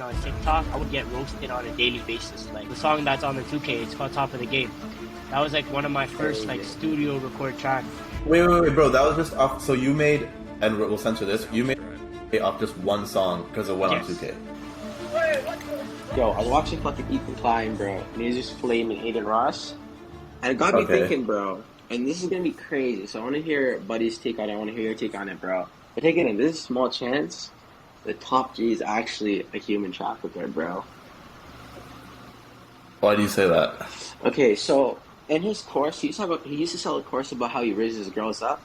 on TikTok, I would get roasted on a daily basis. Like the song that's on the 2K, it's called Top of the Game. That was like one of my first like studio record tracks. Wait, bro. That was just off. So you made, and we'll censor this. You made off just one song because it went on 2K. Yo, I was watching fucking Ethan Klein, bro, and he's just flaming Aiden Ross, and it got me thinking, bro. And this is gonna be crazy. So I want to hear Buddy's take on it. I want to hear your take on it, bro. But taking it, this is a small chance. The Top G is actually a human trafficker, bro. Why do you say that? Okay, so in his course, he used to sell a course about how he raises girls up.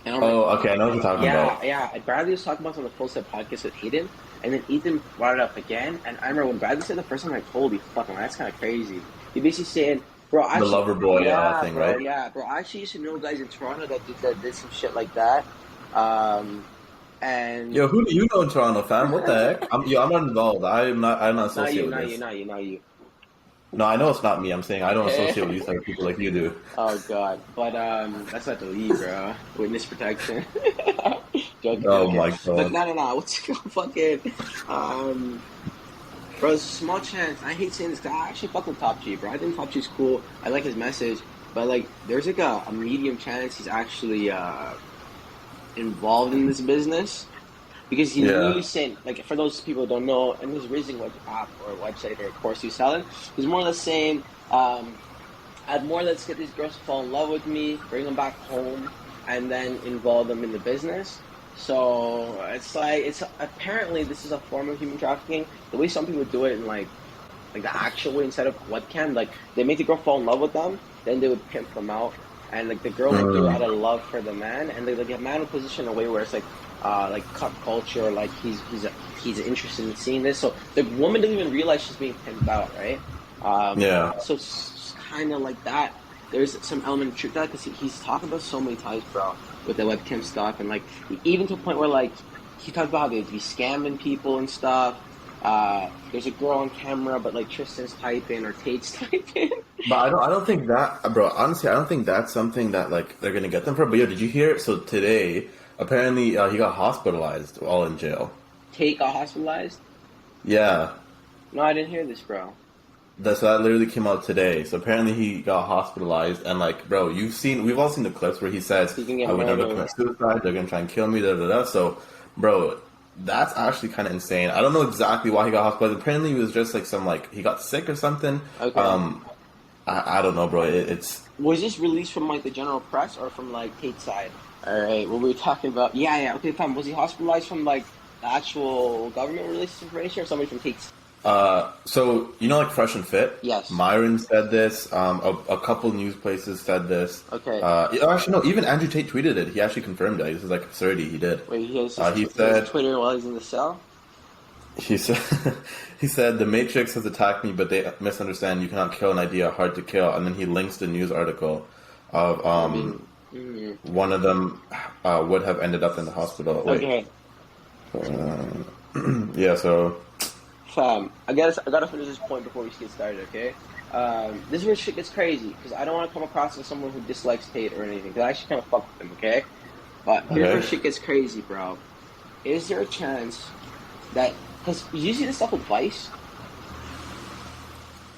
And okay, I know what you're talking about. Yeah. Bradley was talking about it on the Full Set podcast with Aiden, and then Ethan brought it up again. And I remember when Bradley said the first time, like, holy fucking, that's kind of crazy. He basically saying, bro, actually, the lover boy thing, bro, right? Yeah, bro. I actually used to know guys in Toronto that did some shit like that. And yo, who do you know in Toronto, fam? What the heck? I'm not involved. I'm not associated with this. Not you. No, I know it's not me. I'm saying I don't associate with these type of people like you do. Oh god, but that's not the lead, bro. Witness protection. Joking. My god. But no. What's fucking bro? There's a small chance. I hate saying this guy. I actually fuck with Top G, bro. I think Top G's cool. I like his message, but like, there's like a medium chance he's actually involved in this business, because he's really saying, like, for those people who don't know, in his raising app or website or course he's selling, he's more or less saying, I'd more or less get these girls to fall in love with me, bring them back home, and then involve them in the business. So it's apparently this is a form of human trafficking. The way some people do it in like the actual way instead of webcam, like they make the girl fall in love with them, then they would pimp them out. And like the girl would do it out of love for the man, and they like get man in a position in a way where it's like cut culture, like he's interested in seeing this. So the woman doesn't even realize she's being pimped out, right? So it's kind of like that. There's some element of truth to that, because he's talking about so many times, bro, with the webcam stuff, and like even to a point where like he talked about how they'd be scamming people and stuff. There's a girl on camera, but like Tristan's typing or Tate's typing. But I don't think that, bro. Honestly, I don't think that's something that like they're gonna get them for. But yo, did you hear? So today, apparently, he got hospitalized while in jail. Tate got hospitalized? Yeah. No, I didn't hear this, bro. So that literally came out today. So apparently he got hospitalized, and like, bro, we've all seen the clips where he says, "I would never commit suicide. They're gonna try and kill me." So, bro, that's actually kind of insane. I don't know exactly why he got hospitalized. Apparently, it was just like he got sick or something. Okay. I don't know, bro. It's was this released from like the general press or from like Tate's side? All right, what we were talking about. Yeah. Okay, fine. Was he hospitalized from like the actual government released information or somebody from Tate's? So you know, like Fresh and Fit. Yes. Myron said this. A couple news places said this. Okay. Actually, no. Even Andrew Tate tweeted it. He actually confirmed it. This is like absurdity. He did. Wait, he said Twitter while he's in the cell. He said the Matrix has attacked me, but they misunderstand. You cannot kill an idea, hard to kill. And then he links the news article of one of them would have ended up in the hospital. Okay. Yeah. So. Fam, I gotta finish this point before we get started, okay? This is where shit gets crazy, because I don't want to come across as someone who dislikes Tate or anything, because I actually kind of fuck with him, okay? But here's where shit gets crazy, bro. Is there a chance that, because you see this stuff with Vice?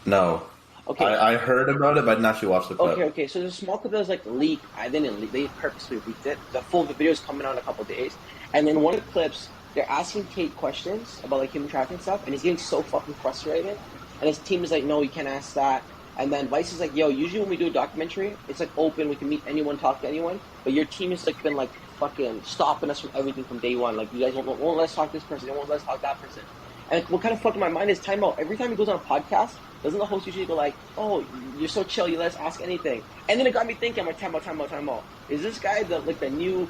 No. Okay. I heard about it, but I didn't actually watch the clip. Okay, so there's a small clip that was like leaked. I didn't leak, they purposely leaked it. The full video is coming out in a couple of days. And then one of the clips, they're asking Tate questions about like human trafficking stuff, and he's getting so fucking frustrated. And his team is like, no, you can't ask that. And then Vice is like, yo, usually when we do a documentary, it's like open, we can meet anyone, talk to anyone. But your team has like been like fucking stopping us from everything from day one. Like, you guys won't let us talk to this person, you won't let us talk to that person. And what kind of fucked my mind is time out. Every time he goes on a podcast, doesn't the host usually go like, oh, you're so chill, you let us ask anything? And then it got me thinking, I'm like, time out. Is this guy the new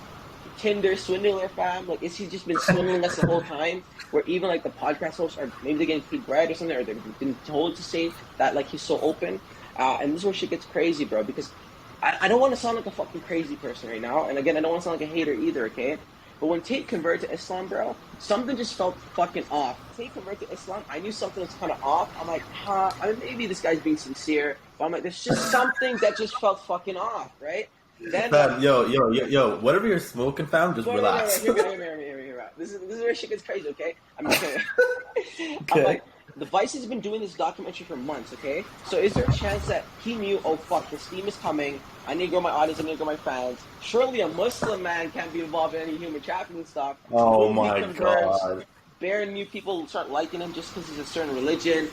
Tinder swindler, fam? Like, is he just been swindling us the whole time? Where even like the podcast hosts are maybe they're getting paid bread or something, or they've been told to say that like he's so open. And this is where shit gets crazy, bro. Because I don't want to sound like a fucking crazy person right now. And again, I don't want to sound like a hater either, okay? But when Tate converted to Islam, bro, something just felt fucking off. Tate converted to Islam, I knew something was kind of off. I'm like, I mean, maybe this guy's being sincere. But I'm like, there's just something that just felt fucking off, right? Then, fam, yo, whatever you're smoking, fam, just relax. Hear me out. This is where shit gets crazy, okay? I'm okay. I'm like, the Vice has been doing this documentary for months, okay? So is there a chance that he knew, oh fuck, the Steam is coming, I need to grow my audience, I need to grow my fans. Surely a Muslim man can't be involved in any human trafficking stuff. Oh Boom, my he converts. god. Bare new people start liking him just because he's a certain religion.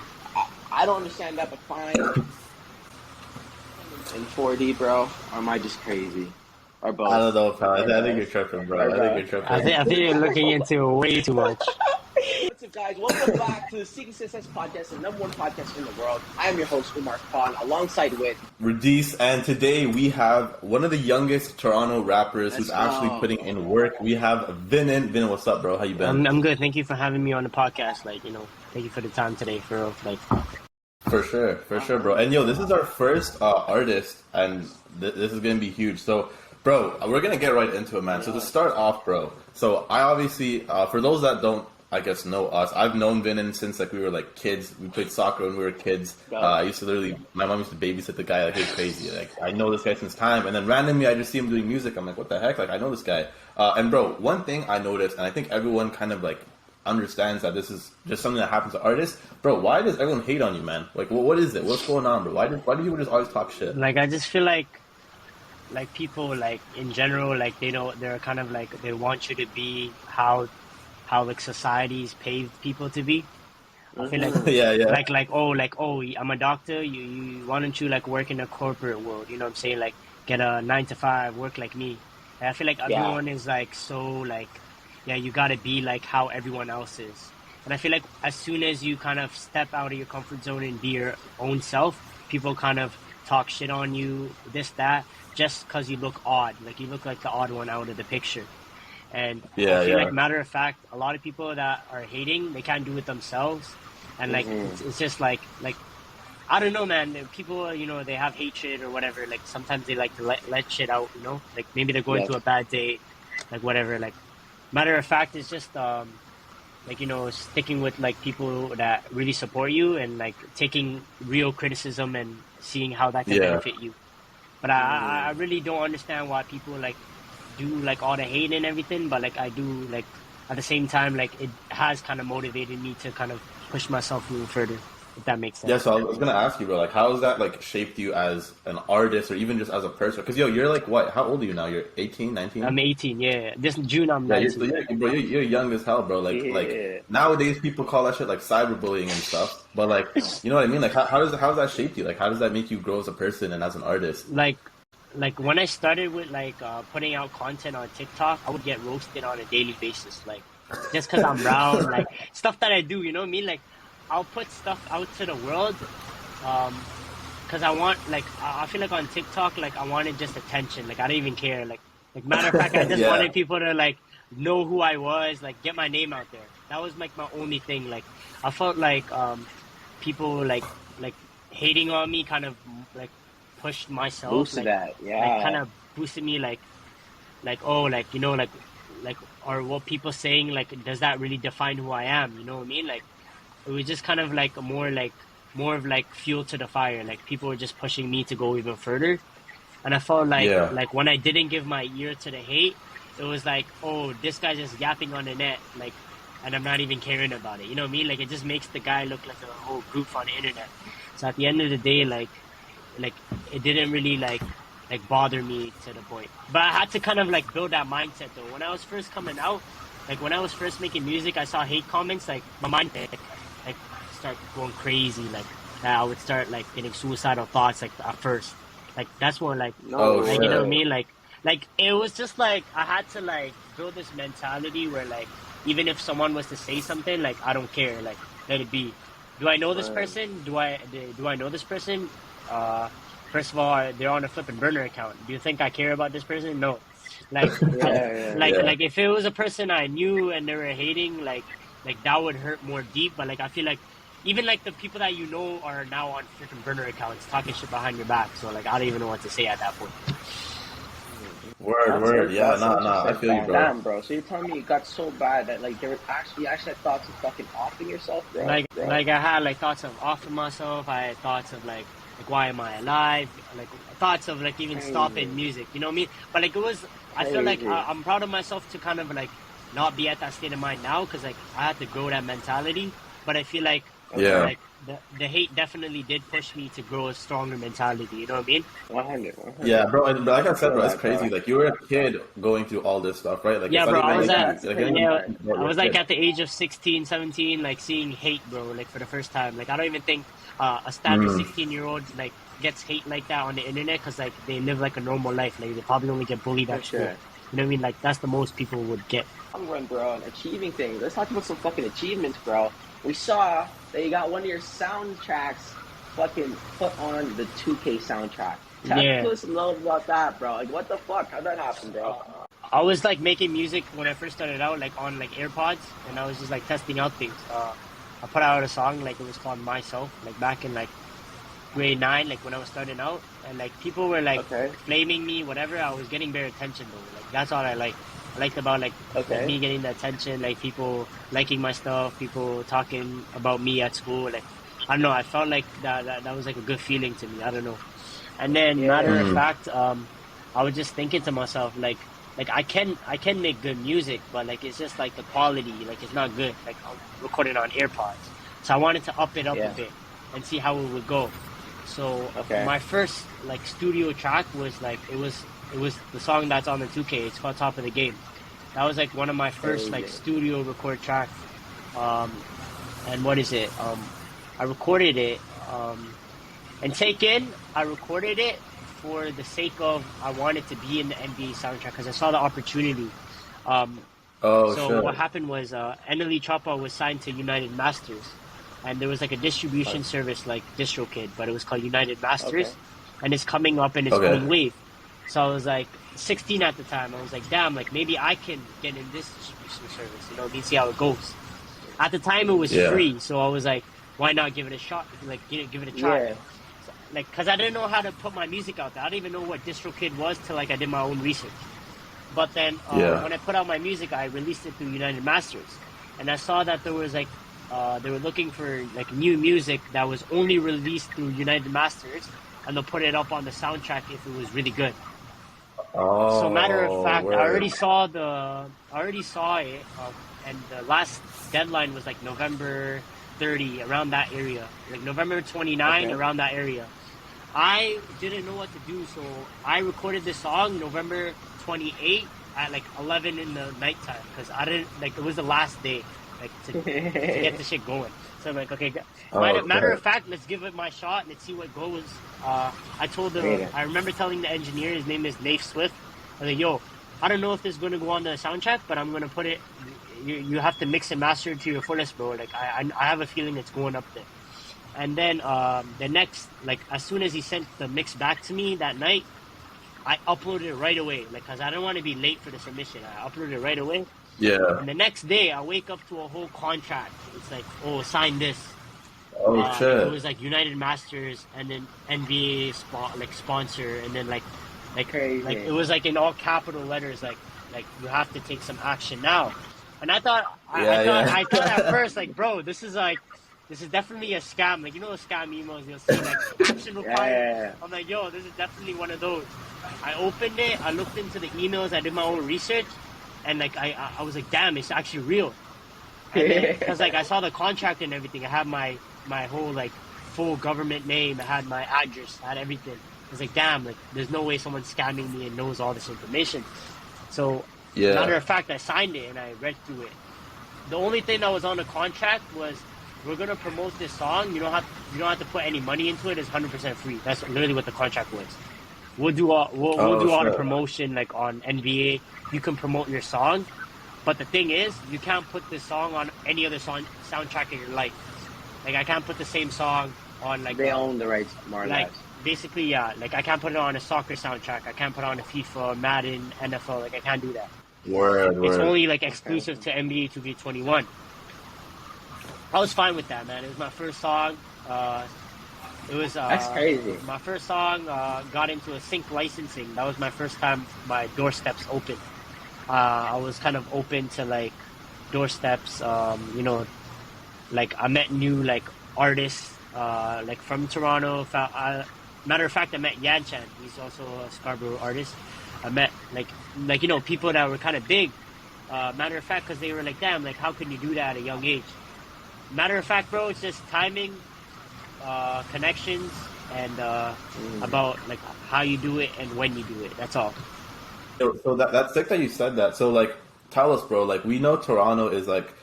I don't understand that, but fine. In 4D, bro, or am I just crazy? Or both? I don't know, pal. I think you're tripping, bro. I think you're tripping. I think you're looking into way too much. What's up, guys? Welcome back to the Seeking Success Podcast, the #1 podcast in the world. I am your host, Umar alongside with Radies, and today we have one of the youngest Toronto rappers who's actually putting in work. We have Vinnin. Vinnin, what's up, bro? How you been? I'm good. Thank you for having me on the podcast. Like, thank you for the time today, for real. Like, For sure, bro. And yo, this is our first artist, and this is gonna be huge. So, bro, we're gonna get right into it, man. So to start off, bro. So I obviously, for those that don't, I guess, know us, I've known Vinnin since like we were like kids. We played soccer when we were kids. I used to my mom used to babysit the guy like he's crazy. Like I know this guy since time, and then randomly I just see him doing music. I'm like, what the heck? Like I know this guy. And bro, one thing I noticed, and I think everyone kind of like understands that this is just something that happens to artists. Bro, why does everyone hate on you, man? Like, what is it? What's going on, bro? Why do people just always talk shit? Like, I just feel like people, like, in general, like, they're kind of like, they want you to be how like society's paved people to be. I feel like, yeah. like, I'm a doctor. You why don't you like work in the corporate world? You know what I'm saying? Like, get a 9 to 5, work like me. And I feel like everyone is like so like, yeah, you gotta be like how everyone else is. And I feel like as soon as you kind of step out of your comfort zone and be your own self, people kind of talk shit on you, this, that, just because you look odd. Like you look like the odd one out of the picture. And I feel like, matter of fact, a lot of people that are hating, they can't do it themselves. And like, it's just like, I don't know, man. People, they have hatred or whatever. Like sometimes they like to let shit out, like maybe they're going through a bad day, like whatever. Like matter of fact, it's just, like, sticking with like people that really support you and like taking real criticism and seeing how that can benefit you. But I really don't understand why people like do like all the hate and everything, but like I do like at the same time like it has kind of motivated me to kind of push myself a little further, if that makes sense. Yeah, so I was gonna ask you, bro, like how has that like shaped you as an artist or even just as a person? Because you're like what? How old are you now? You're 18, 19? I'm 18. Yeah, this June I'm 19. Bro, you're young as hell, bro. Like nowadays people call that shit like cyberbullying and stuff. But like, you know what I mean? Like how does that shape you? Like how does that make you grow as a person and as an artist? Like when I started with like putting out content on TikTok, I would get roasted on a daily basis, like just because I'm brown, like stuff that I do, you know what I mean? Like I'll put stuff out to the world because I want, like, I feel like on TikTok, like I wanted just attention, like I didn't even care, like matter of fact, I just wanted people to like know who I was, like get my name out there. That was like my only thing. Like I felt like people like hating on me kind of like pushed myself, boosted like, that, like kind of boosted me, like oh, like like or what people saying, like does that really define who I am? You know what I mean? Like it was just kind of like more of like fuel to the fire. Like people were just pushing me to go even further, and I felt like when I didn't give my ear to the hate, it was like, oh, this guy's just yapping on the net, like, and I'm not even caring about it. You know what I mean? Like it just makes the guy look like a whole goof on the internet. So at the end of the day, like it didn't really like bother me to the point. But I had to kind of like build that mindset though. When I was first coming out, like when I was first making music, I saw hate comments, like my mind like start going crazy. Like I would start like getting suicidal thoughts like at first. Like that's more like, you know what I mean? Like it was just like I had to like build this mentality where like even if someone was to say something, like I don't care, like let it be. Do I know this person? Do I know this person? First of all, they're on a flipping burner account. Do you think I care about this person? No. Like, like if it was a person I knew and they were hating, like that would hurt more deep. But like I feel like even like the people that you know are now on freaking burner accounts talking shit behind your back. So like I don't even know what to say at that point. Word. Yeah, nah. I feel you, bro. Damn, bro. So you're telling me it got so bad that like there was actually had thoughts of fucking offing yourself, bro? Like I had like thoughts of offing myself. I had thoughts of like why am I alive? Like thoughts of like even stopping music. You know what I mean? But like it was. I feel like I'm proud of myself to kind of like not be at that state of mind now because like I had to grow that mentality. But I feel like Yeah. like the hate definitely did push me to grow a stronger mentality. You know what I mean? 100. Yeah, bro. And like I said, Feel bro, it's that, crazy. bro. Like you were a kid going through all this stuff, right? Like Yeah, it's not bro. even like That's the crazy part. I you're a was like kid. at the age of 16, 17, like seeing hate, bro. Like for the first time. Like I don't even think a standard Mm. 16-year-old like gets hate like that on the internet because like they live like a normal life. Like they probably only get bullied For at school. sure. You know what I mean? Like that's the most people would get. Long run, bro, and achieving things. Let's talk about some fucking achievements, bro. We saw that you got one of your soundtracks fucking put on the 2K soundtrack. Tell Yeah. us a little about that, bro. Like, what the fuck? How'd that happen, bro? I was like making music when I first started out, like on like AirPods, and I was just like testing out things. I put out a song like it was called Myself, like back in like grade 9, like when I was starting out, and like people were like Okay. flaming me, whatever. I was getting their attention though. Like that's all I like. I liked about like Okay. me getting the attention, like people liking my stuff, people talking about me at school. Like I don't know, I felt like that was like a good feeling to me. I don't know. And then matter Yeah. of Mm. fact, I was just thinking to myself like I can make good music, but like it's just like the quality, like it's not good. Like I'm recording on AirPods, so I wanted to up it up a Yeah. bit and see how it would go. So Okay. my first like studio track was like it was the song that's on the 2K. It's called Top of the Game. That was like one of my first like Crazy. studio record tracks. Um, and what is it? I recorded it. And Taken, I recorded it for the sake of I wanted to be in the NBA soundtrack because I saw the opportunity. Um, Oh so what shit. happened was Eneli Choppa was signed to United Masters, and there was like a distribution Right. service like DistroKid, but it was called United Masters, Okay. and it's coming up in its Okay. own wave. So I was like 16 at the time. I was like, damn, like maybe I can get in this distribution service, you know, and see how it goes. At the time, it was Yeah. free, so I was like, why not give it a shot? Like, give it a try. Yeah. Like, cause I didn't know how to put my music out there. I didn't even know what DistroKid was till like I did my own research. But then Yeah. when I put out my music, I released it through United Masters, and I saw that there was like they were looking for like new music that was only released through United Masters, and they'll put it up on the soundtrack if it was really good. So matter of Oh, fact, word. I already saw it, and the last deadline was like November 30, around that area, like November 29, Okay. around that area. I didn't know what to do, so I recorded this song November 28 at like 11 in the nighttime because I didn't like it was the last day like to get the shit going. So I'm like, okay, Oh matter of shit. fact, let's give it my shot. Let's see what goes. I told Made the it. I remember telling the engineer, his name is Nafe Swift. I was like, yo, I don't know if this is gonna go on the soundtrack, but I'm gonna put it. You have to mix and master it to your fullest, bro. Like I have a feeling it's going up there. And then the next, like as soon as he sent the mix back to me that night, I uploaded it right away. Like, cause I don't want to be late for the submission. I uploaded it right away. Yeah. And the next day, I wake up to a whole contract. It's like, oh, sign this. Oh Like it shit. was like United Masters and then NBA sponsor, and then like Crazy. it was like in all capital letters, like you have to take some action now. And I thought Yeah. I thought at first like, bro, this is definitely a scam. Like you know the scam emails you'll see like action required. Yeah. I'm like, yo, this is definitely one of those. I opened it, I looked into the emails, I did my own research, and like I was like, damn, it's actually real. And then because like I saw the contract and everything, I had my whole like full government name, I had my address, I had everything. I was like, damn, like there's no way someone's scamming me and knows all this information. So matter Yeah. of fact, I signed it and I read through it. The only thing that was on the contract was we're gonna promote this song. You don't have to put any money into it. It's 100% free. That's literally what the contract was. We'll do Oh all the shit. promotion like on NBA. You can promote your song, but the thing is, you can't put this song on any other soundtrack in your life. Like I can't put the same song on like They own the rights, more or like less. basically yeah. Like I can't put it on a soccer soundtrack. I can't put it on a FIFA, Madden, NFL. Like I can't do that. Word. It's Word. only like exclusive to NBA 2K21. I was fine with that, man. It was my first song. It was That's crazy. my first song. Got into a sync licensing. That was my first time my doorsteps open. I was kind of open to like doorsteps. You know, like I met new like artists like from Toronto. Matter of fact, I met Yanchan. He's also a Scarborough artist. I met like you know people that were kind of big Matter of fact, because they were like, damn, like, how can you do that at a young age? Matter of fact, bro, it's just timing, connections, and about like how you do it and when you do it. That's all. So that's sick that you said that. So like, tell us, bro. Like, we know Toronto is like,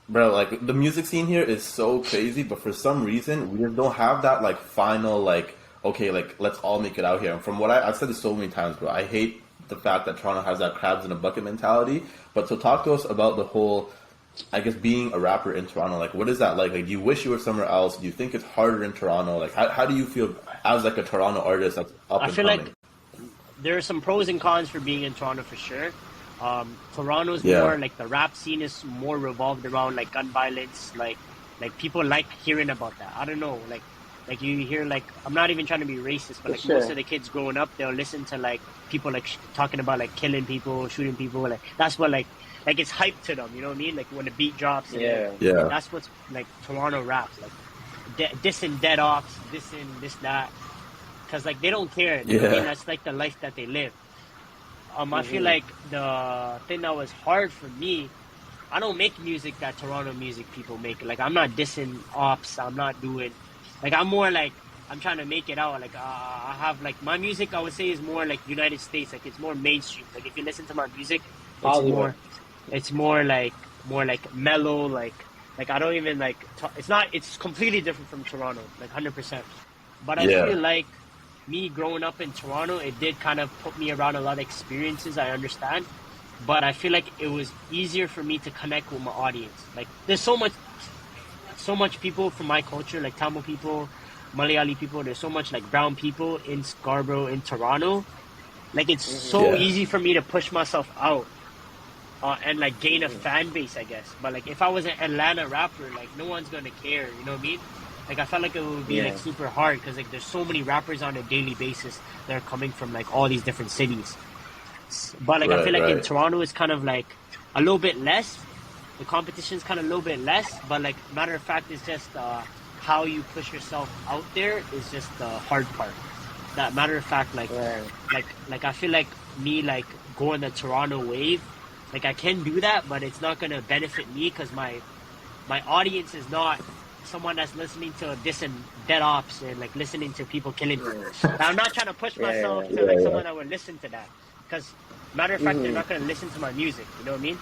bro, like the music scene here is so crazy, but for some reason we just don't have that like final like, okay, like let's all make it out here. And from what I've said this so many times, bro, I hate the fact that Toronto has that crabs in a bucket mentality. But so talk to us about the whole, I guess, being a rapper in Toronto. Like, what is that like? Like, do you wish you were somewhere else? Do you think it's harder in Toronto? Like, how do you feel as like a Toronto artist that's up I and feel coming? like there are some pros and cons for being in Toronto for sure. Toronto's Yeah. more like the rap scene is more revolved around like gun violence, like people like hearing about that. I don't know, like you hear like I'm not even trying to be racist, but like sure. most of the kids growing up, they'll listen to like people like talking about like killing people, shooting people. Like that's what like it's hype to them. You know what I mean? Like when the beat drops, and Yeah. Yeah. that's what's like Toronto raps like dissing dead ops, dissing this that, because like they don't care. You know what I mean? Yeah. That's like the life that they live. I feel like the thing that was hard for me, I don't make music that Toronto music people make. Like I'm not dissing ops. I'm not doing, like I'm more like I'm trying to make it out. Like I have like my music. I would say is more like United States. Like it's more mainstream. Like if you listen to my music, Hollywood. it's more like mellow. Like I don't even like. It's not. It's completely different from Toronto. Like 100%. But I Yeah. feel like me growing up in Toronto, it did kind of put me around a lot of experiences. I understand, but I feel like it was easier for me to connect with my audience. Like there's so much people from my culture, like Tamil people, Malayali people. There's so much like brown people in Scarborough, in Toronto. Like it's so Yeah. easy for me to push myself out and like gain a fan base, I guess. But like if I was an Atlanta rapper, like no one's gonna care. You know what I mean? Like I felt like it would be like super hard because like there's so many rappers on a daily basis that are coming from like all these different cities. But like I feel like in Toronto it's kind of like a little bit less. The competition's kind of a little bit less. But like matter of fact, it's just how you push yourself out there is just the hard part. That matter of fact, like I feel like me like going the Toronto wave, like I can do that, but it's not gonna benefit me because my audience is not someone that's listening to this and dead ops and like listening to people killing people. I'm not trying to push myself to like someone that would listen to that, because matter of fact they're not going to listen to my music, you know what I mean?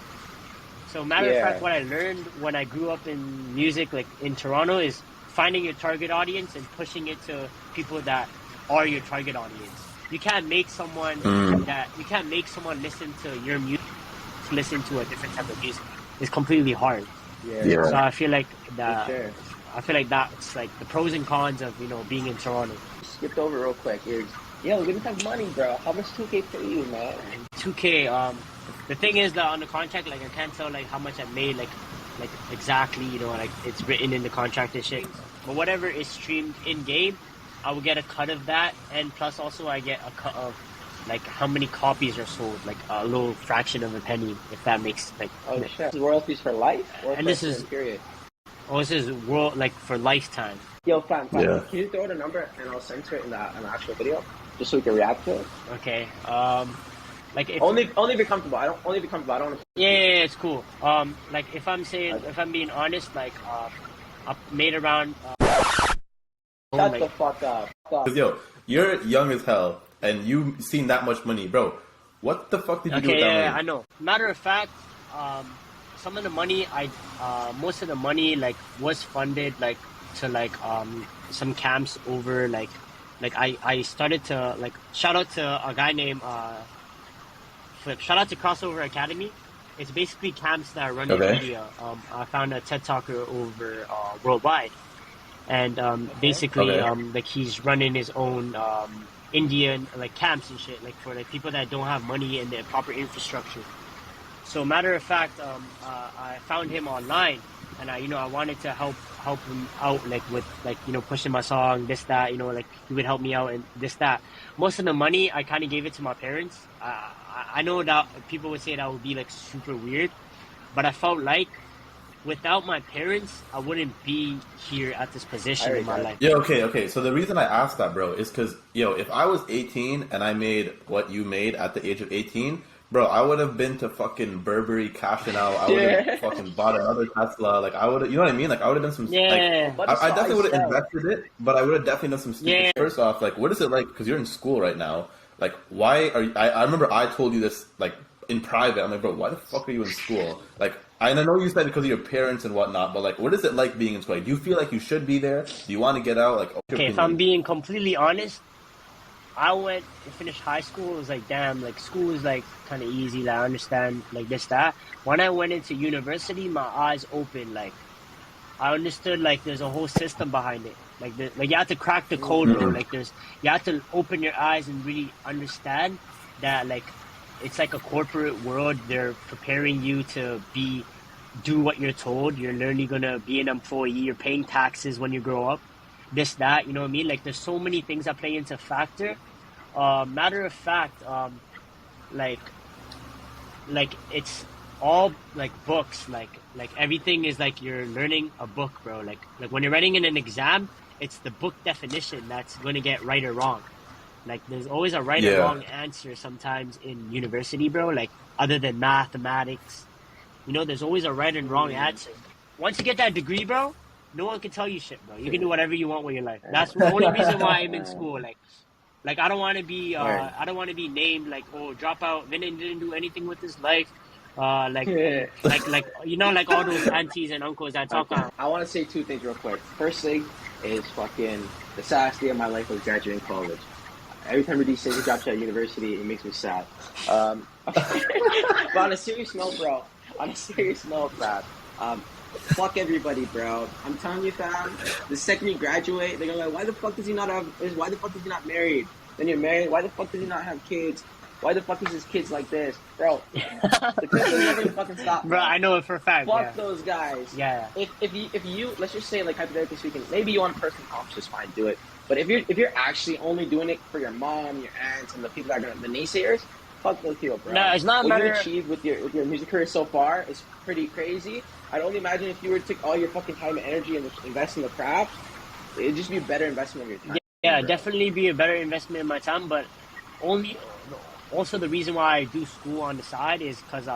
So matter of fact, what I learned when I grew up in music like in Toronto is finding your target audience and pushing it to people that are your target audience. You can't make someone listen to your music, listen to a different type of music. It's completely hard. Yeah. So I feel like that. For sure. I feel like that's like the pros and cons of being in Toronto. Skipped over real quick. Yo, give me some money, bro. How much 2K for you, man? 2K. The thing is that on the contract, like I can't tell like how much I made, like exactly. Like it's written in the contract and shit. But whatever is streamed in game, I will get a cut of that, and plus also I get a cut of like how many copies are sold, like a little fraction of a penny, if that makes like. Oh shit! This is royalties for life, or and for this is period. Oh, this is world like for lifetime. Yo, fam. Yeah. Can you throw the number and I'll censor it in an actual video, just so we can react to it? Okay. Like if, only be comfortable. I don't. Yeah, it's cool. Like if I'm being honest, like I made around. Shut the fuck up. Cause yo, you're young as hell, and you seen that much money, bro. What the fuck did you do with that money? I know. Matter of fact, some of the money most of the money like was funded like to like some camps over like I started to like shout out to a guy named Flip. Shout out to Crossover Academy. It's basically camps that are run in India. I found a TED talker over worldwide, and basically like he's running his own Indian like camps and shit, like for like people that don't have money and the proper infrastructure. So matter of fact, I found him online, and I wanted to help him out like with like pushing my song, this that, like he would help me out and this that. Most of the money I kind of gave it to my parents. I know that people would say that would be like super weird, but I felt like without my parents, I wouldn't be here at this position in my life. Yeah, okay. So the reason I asked that, bro, is because if I was 18 and I made what you made at the age of 18. bro, I would have been to fucking Burberry cashing out. I would have fucking bought another Tesla. Like, I would have, you know what I mean? Like, I would have done some, I definitely would have invested it, but I would have definitely done some stupid shit. First off, like, what is it like, because you're in school right now, like, why are you, I remember I told you this, like, in private. I'm like, bro, why the fuck are you in school? Like, and I know you said because of your parents and whatnot, but like, what is it like being in school? Like, do you feel like you should be there? Do you want to get out? Like, okay, if I'm being completely honest, I went to finish high school. It was like, damn, like school is like kind of easy. Like I understand, like this, that. When I went into university, my eyes opened. Like I understood, like there's a whole system behind it. Like like you have to crack the code, bro. Like you have to open your eyes and really understand that, like, it's like a corporate world. They're preparing you to do what you're told. You're literally gonna be an employee. You're paying taxes when you grow up. This, that, you know what I mean? Like, there's so many things that play into factor. Matter of fact, like it's all like books. Like everything is like you're learning a book, bro. Like when you're writing in an exam, it's the book definition that's going to get right or wrong. Like, there's always a right or wrong answer sometimes in university, bro. Like, other than mathematics, you know, there's always a right and wrong answer. Once you get that degree, bro, no one can tell you shit, bro. You can do whatever you want with your life. That's the only reason why I'm in school. Like I don't want to be, I don't want to be named like, oh, dropout. Vinnin didn't do anything with his life. Like you know, like all those aunties and uncles that talk on. I want to say two things real quick. First thing is fucking the saddest day of my life was graduating college. Every time Radies says he drops out of university, it makes me sad. But on a serious note, bro. Fuck everybody, bro. I'm telling you, fam. The second you graduate, they're gonna be like, why the fuck is he not married? Then you're married. Why the fuck does he not have kids? Why the fuck is his kids like this, bro? The kids are never gonna fucking stop, bro. I know it for a fact. Fuck those guys. Yeah. If you let's just say, like, hypothetically speaking, maybe you want a personal accomplishment, fine, do it. But if you're actually only doing it for your mom, your aunts, and the people that are the naysayers, fuck those people, bro. No, it's not what matter. you achieved with your music career so far is pretty crazy. I'd only imagine if you were to take all your fucking time and energy and invest in the craft, it'd just be a better investment of your time. Yeah, definitely be a better investment in my time. But also the reason why I do school on the side is because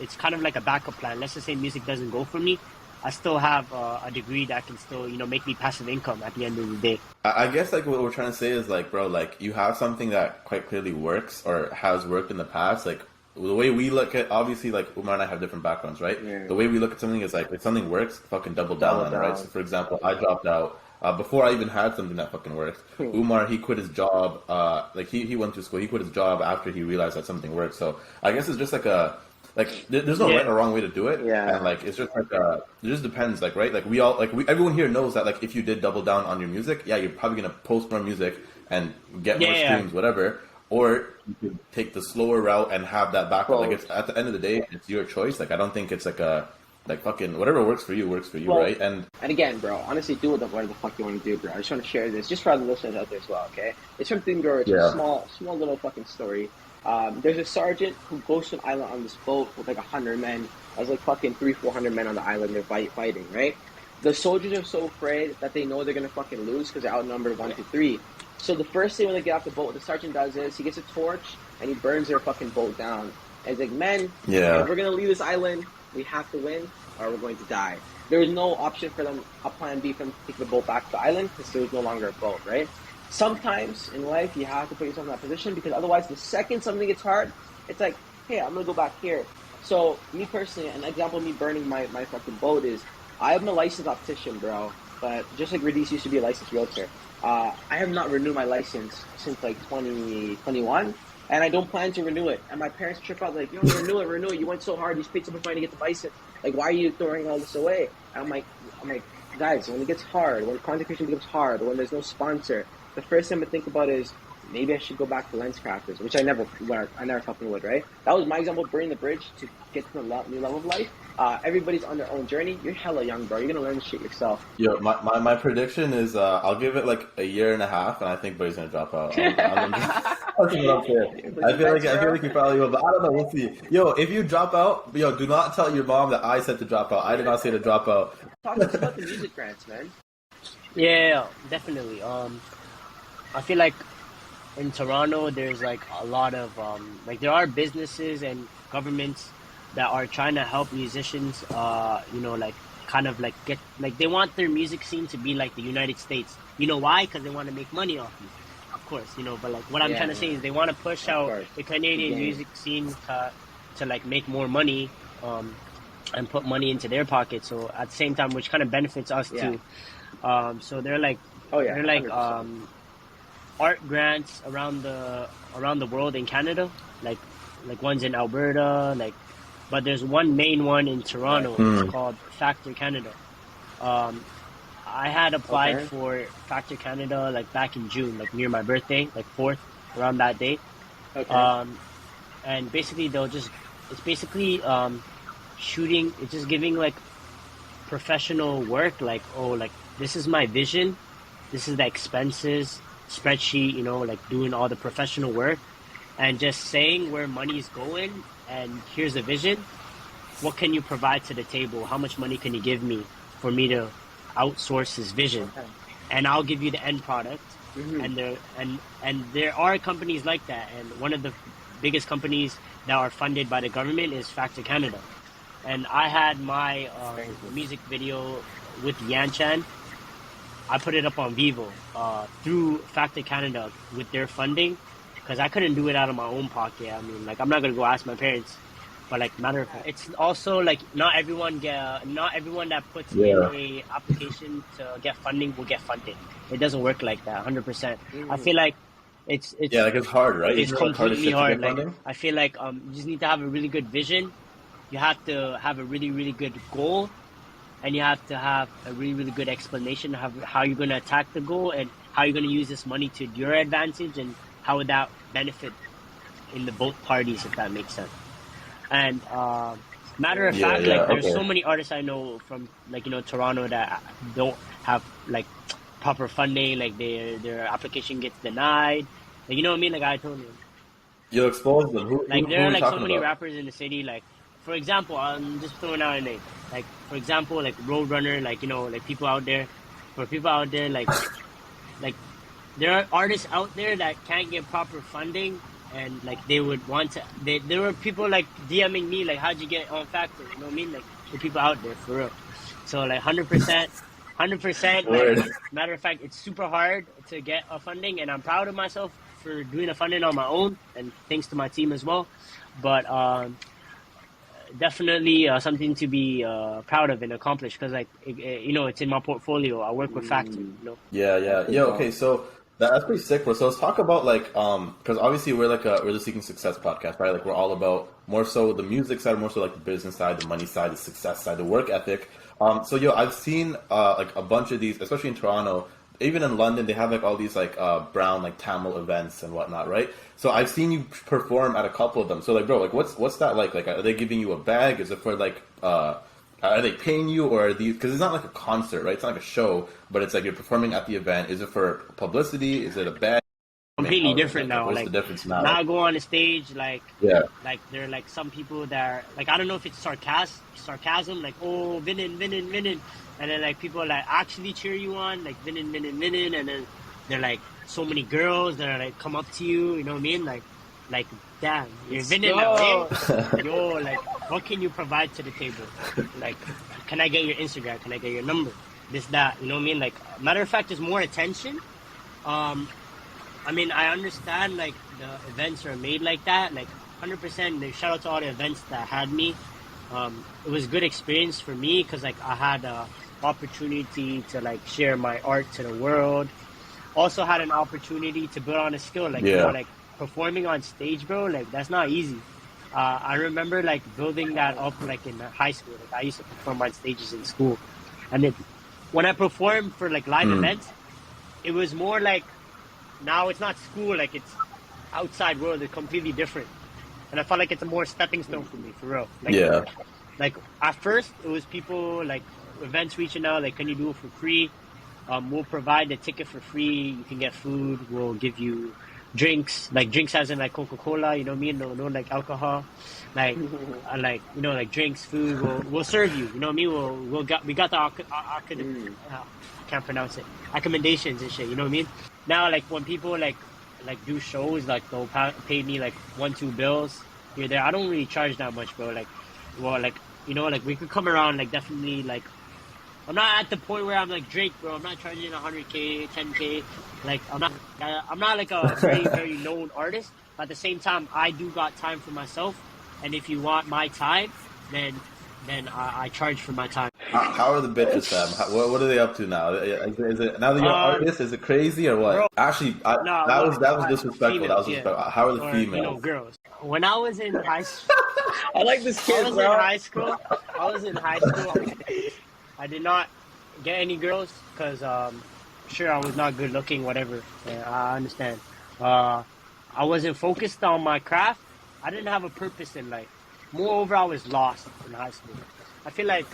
it's kind of like a backup plan. Let's just say music doesn't go for me, I still have a degree that can still, you know, make me passive income at the end of the day. I guess, like, what we're trying to say is, like, bro, like, you have something that quite clearly works or has worked in the past. Like, the way we look at, obviously, like, Umar and I have different backgrounds, right? Yeah. The way we look at something is, like, if something works, fucking double down on it, right? So, for example, I dropped out before I even had something that fucking worked. Umar, he quit his job. Like, he went to school. He quit his job after he realized that something worked. So, I guess it's just like there's no right or wrong way to do it. Yeah. And, like, it's just like, it just depends, like, right? Like, everyone here knows that, like, if you did double down on your music, yeah, you're probably going to post more music and get more streams, whatever. Or you could take the slower route and have that backup. Like, it's, at the end of the day, it's your choice. Like, I don't think it's like fucking whatever works for you, right? And again, bro, honestly, do whatever the fuck you want to do, bro. I just want to share this just for other listeners out there as well, okay? It's something, bro. It's a small little fucking story. There's a sergeant who goes to an island on this boat with like 100 men. There's like fucking 300-400 men on the island. They're fighting, right? The soldiers are so afraid that they know they're gonna fucking lose because they're outnumbered 1-3. So the first thing when they get off the boat, what the sergeant does is he gets a torch and he burns their fucking boat down. And he's like, men, if we're gonna leave this island, we have to win or we're going to die. There was no option for them, a plan B for them to take the boat back to the island because there was no longer a boat, right? Sometimes in life, you have to put yourself in that position because otherwise, the second something gets hard, it's like, hey, I'm going to go back here. So, me personally, an example of me burning my fucking boat is, I'm a licensed optician, bro, but just like Radies used to be a licensed realtor, I have not renewed my license since like 2021, and I don't plan to renew it. And my parents trip out like, you don't renew it. You went so hard, you paid so much money to get the license. Like, why are you throwing all this away? And I'm like, guys, when it gets hard, when content creation becomes hard, when there's no sponsor, the first thing I think about is maybe I should go back to lens crafters, which I never fucking would, right? That was my example of burning the bridge to get to the new level of life. Everybody's on their own journey. You're hella young, bro. You're gonna learn this shit yourself. Yo, my prediction is I'll give it like a year and a half, and I think Buddy's gonna drop out. I feel like you probably will, but I don't know. We'll see. Yo, if you drop out, do not tell your mom that I said to drop out. I did not say to drop out. Talk about the music grants, man. Yeah, definitely. I feel like in Toronto, there's like a lot of like there are businesses and governments that are trying to help musicians. You know, like kind of like get like they want their music scene to be like the United States. You know why? Because they want to make money off you, of course. You know, but like what I'm trying to say is they want to push out the Canadian music scene to like make more money. And put money into their pocket. So at the same time, which kind of benefits us too. So they're like, they're like art grants around the world in Canada, like ones in Alberta, like, but there's one main one in Toronto. It's called Factor Canada. I had applied for Factor Canada like back in June, like near my birthday, like 4th, around that day. And basically it's basically shooting, it's just giving like professional work, like, oh, like this is my vision, this is the expenses spreadsheet, you know, like doing all the professional work and just saying where money is going and here's a vision. What can you provide to the table? How much money can you give me for me to outsource this vision? And I'll give you the end product. And there are companies like that, and one of the biggest companies that are funded by the government is Factor Canada. And I had my music video with Yanchan. I put it up on Vivo through Factor Canada with their funding, because I couldn't do it out of my own pocket. I mean, like, I'm not gonna go ask my parents, but like, matter of fact, it's also like not everyone that puts in a application to get funding will get funded. It doesn't work like that, 100%. I feel like it's like it's hard, right? It's completely hard. Like, funding? I feel like you just need to have a really good vision. You have to have a really, really good goal, and you have to have a really, really good explanation of how you're going to attack the goal and how you're going to use this money to your advantage and how would that benefit in the both parties, if that makes sense. And matter of fact, like there's so many artists I know from like, you know, Toronto that don't have like proper funding, like their application gets denied. Like, you know what I mean? Like I told you. You expose them. There are like so many rappers in the city, like, for example, I'm just throwing out a name. Like, for example, like Roadrunner, like, you know, like people out there, like there are artists out there that can't get proper funding, and like they would want to. There were people like DMing me, like, how'd you get on Factor? You know what I mean? Like, the people out there for real. So like 100%. Like, matter of fact, it's super hard to get a funding, and I'm proud of myself for doing a funding on my own, and thanks to my team as well. But definitely something to be proud of and accomplish, because like you know, it's in my portfolio. I work with Factor, you know. Okay, so that's pretty sick, bro. So let's talk about like because obviously we're like we're the Seeking Success podcast, right? Like we're all about more so the music side, more so like the business side, the money side, the success side, the work ethic. So I've seen like a bunch of these, especially in Toronto. Even in London, they have like all these like brown like Tamil events and whatnot, right? So I've seen you perform at a couple of them. So like, bro, like what's that like? Like, are they giving you a bag? Is it for like are they paying you, or are these? Because it's not like a concert, right? It's not like a show, but it's like you're performing at the event. Is it for publicity? Is it a bag? Completely different now. What's like the difference now? Now I go on the stage, like like there are like some people that are like, I don't know if it's sarcasm, like, oh, Vinnin. And then like people like actually cheer you on, like Vinnin, and then they're like so many girls that are like come up to you, you know what I mean? Like damn, you're Vinnin now, eh? Yo, like what can you provide to the table? Like, can I get your Instagram? Can I get your number? This, that, you know what I mean? Like, matter of fact, there's more attention. I mean, I understand like the events are made like that, like 100%. Shout out to all the events that had me. It was a good experience for me because like I had opportunity to like share my art to the world. Also had an opportunity to build on a skill, like you know, like performing on stage, bro. Like that's not easy. I remember like building that up like in high school. Like I used to perform on stages in school, and then when I performed for like live events, it was more like now it's not school, like it's outside world. It's completely different, and I felt like it's a more stepping stone for me, for real. Like, like at first it was people like events reaching out, like, can you do it for free? We'll provide the ticket for free. You can get food. We'll give you drinks, like drinks as in like Coca-Cola, you know what I mean? No like alcohol, like like, you know, like drinks, food. We'll serve you, you know what I mean? We got the can't pronounce it, accommodations and shit, you know what I mean? Now like when people like like do shows, like they'll pay me like 1-2 bills here there. I don't really charge that much, bro. Like, well, like like we could come around, like definitely like I'm not at the point where I'm like Drake, bro. I'm not charging 100K, 10K. Like I'm not like a very known artist. But at the same time, I do got time for myself, and if you want my time, then I charge for my time. How are the bitches, fam? What are they up to now? Is it now that you're an artist? Is it crazy or what? Bro, Actually, no, that well, was disrespectful. That females, was yeah, disrespectful. How are the or females? girls. When I was in high school, I like this I kid, was bro. in high school. I was in high school. I did not get any girls because sure I was not good looking, whatever. Yeah, I understand. I wasn't focused on my craft. I didn't have a purpose in life. Moreover, I was lost in high school. I feel like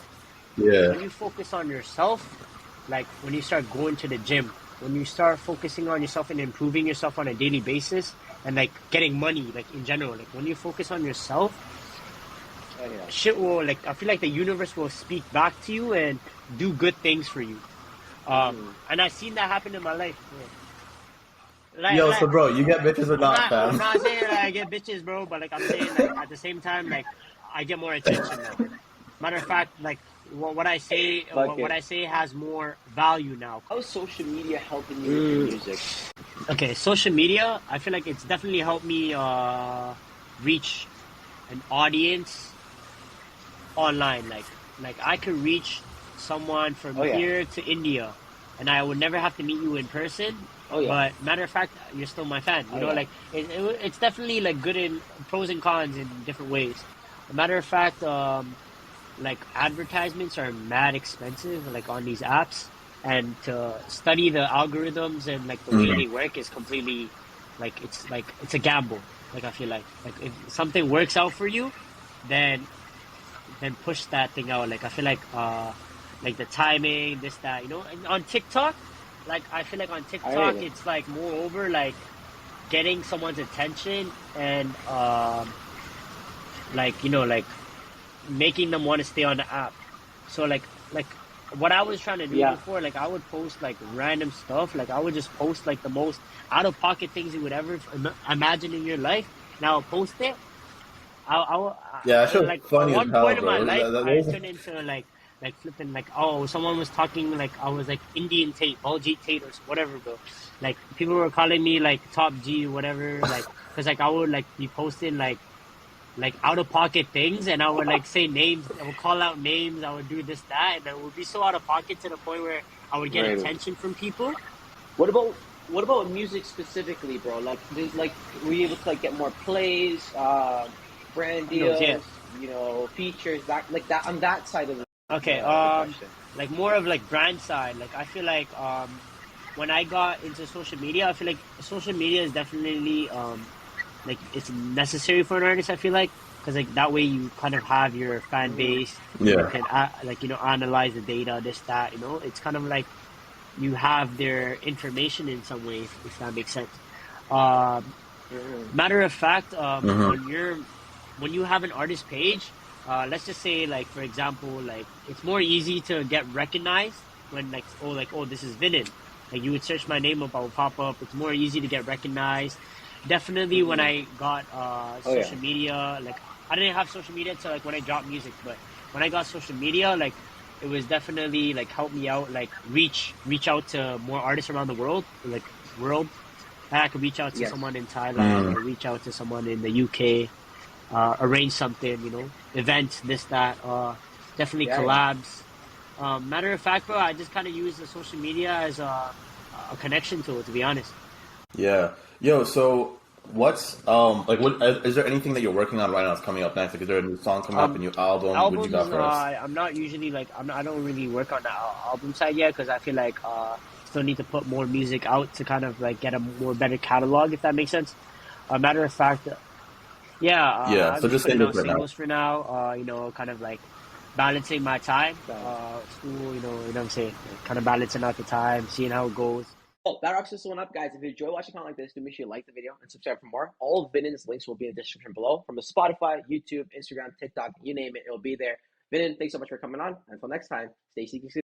Yeah. when you focus on yourself, like when you start going to the gym, when you start focusing on yourself and improving yourself on a daily basis, and like getting money, like in general, like when you focus on yourself, shit will like I feel like the universe will speak back to you and do good things for you. And I've seen that happen in my life. Yo, so bro, you get bitches or not, I'm fam? not saying like, I get bitches, bro, but like I'm saying like at the same time like I get more attention now. Matter of fact, like what I say, what I say has more value now. How is social media helping you with your music? Okay, social media, I feel like it's definitely helped me reach an audience online. Like I could reach someone from here to India, and I would never have to meet you in person. But matter of fact, you're still my fan. You know, like it's definitely like good in pros and cons in different ways. Matter of fact, like advertisements are mad expensive, like on these apps, and to study the algorithms and like the way they work is completely like it's a gamble. Like I feel like if something works out for you, then push that thing out. Like I feel like the timing, this that and on TikTok, like I feel like on TikTok it's like moreover like getting someone's attention and like like making them want to stay on the app. So like what I was trying to do before, like I would post like random stuff. Like I would just post like the most out of pocket things you would ever imagine in your life, and I'll post it. Yeah, that like funny at as one hell, point in my bro. life, I turned into like flipping like someone was talking like I was like Indian Tate, Baljeet Tate or whatever, bro. Like people were calling me like Top G, whatever, like because like I would like be posting like out of pocket things, and I would like say names. I would call out names. I would do this that, and it would be so out of pocket to the point where I would get attention from people. What about music specifically, bro? Like were you able to like get more plays, brand deals, features, that on that side of the Okay, like more of like brand side. Like I feel like when I got into social media, I feel like social media is definitely like it's necessary for an artist. I feel like because like that way you kind of have your fan base. You can analyze the data, this that. It's kind of like you have their information in some ways, if that makes sense. Matter of fact, when you have an artist page, let's just say like for example, like it's more easy to get recognized when like this is Vinnin. Like you would search my name up, I would pop up. It's more easy to get recognized. Definitely when I got social media, like I didn't have social media until like when I dropped music, but when I got social media, like it was definitely like helped me out, like reach out to more artists around the world, like world. And I could reach out to someone in Thailand or reach out to someone in the UK, arrange something, events, this, that, definitely collabs. Matter of fact, bro, I just kind of use the social media as a connection tool, to be honest. Yeah. Yo, so what's like what is there anything that you're working on right now that's coming up next? Like is there a new song coming up, a new album? What you got for us? I'm not usually like I don't really work on the album side yet because I feel like still need to put more music out to kind of like get a more better catalog, if that makes sense. Matter of fact, I'm so just just putting out right singles for now. Kind of like balancing my time, school. You know what I'm saying? Kind of balancing out the time, seeing how it goes. Well, that wraps this one up, guys. If you enjoy watching content like this, do make sure you like the video and subscribe for more. All of Vinnin's links will be in the description below. From the Spotify, YouTube, Instagram, TikTok, you name it, it'll be there. Vinnin, thanks so much for coming on. Until next time, stay secret.